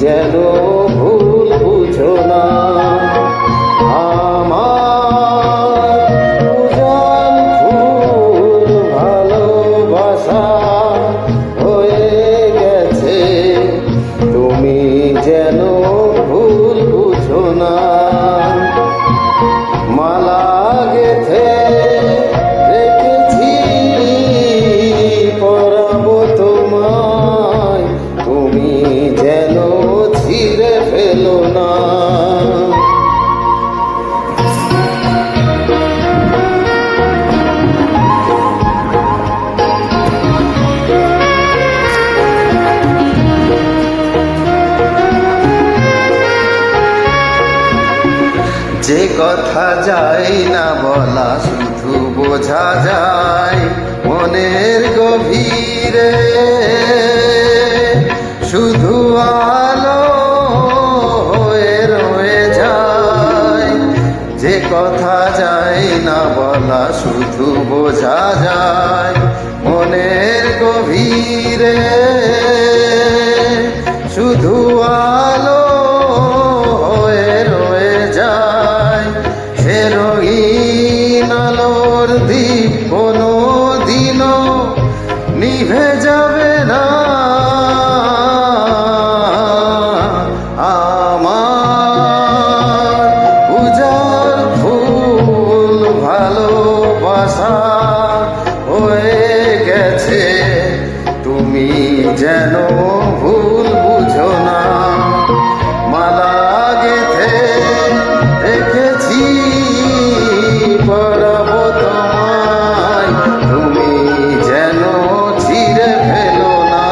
যেন ভুল বুঝো না। আমার উজান ফুল ভালোবাসা হয়ে গেছে, তুমি যেন ভুল বুঝো না। মালা গেথে রেখেছি পরাবো তোমায়, তুমি যেন ছিঁড়ে ফেলো না। যে কথা যায় না বলা শুধু বোঝা যায় মনের গভীরে, শুধু আলো হয়ে রয়ে যায়। যে কথা যায় না বলা শুধু বোঝা যায় মনের গভীরে, শুধু আলো রঙিন আলোর দ্বীপ কোনো দিনও নিভে যাবে না। আমার উজাড় ফুল ভালোবাসা হয়ে গেছে, তুমি যেন ভুল বুঝো না। মালা গেথে রেখেছি পরাবো তোমায়, তুমি যেন ছিঁড়ে ফেলো না।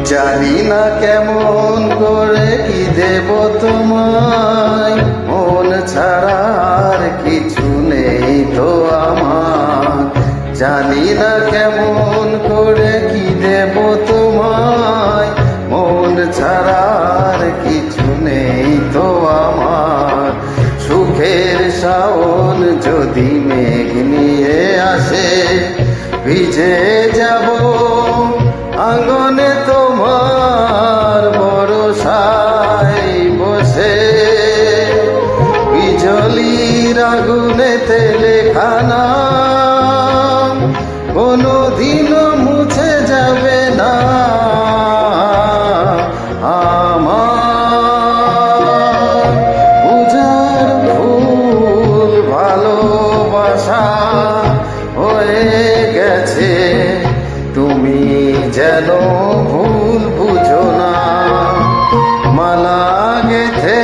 জানি না কেমন করে কি দেব তোমায়, মন ছাড়া আর কিছু নেই তো আমার। জানি না কেমন করে কি দেব তোমায়, মন ছাড়া আর কিছু নেই তো আমার। সুখের শাওন যদি মেঘ নিয়ে আসে, ভিজে যাব আঙ্গনে তোমার বরসায় বসে। বিজলির আগুনেতে লেখা নাম কোনদিনও মুছে যাবে না। আমার উজাড় ফুল ভালোবাসা হয়ে গেছে, তুমি যেন ভুল বুঝো না। মালা গেথে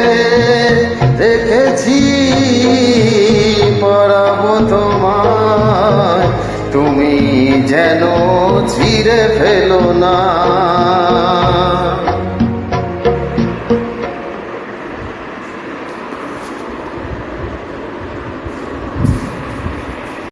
রেখেছি পরাবো তোমায়, তুমি যেন ছিঁড়ে ফেলো না।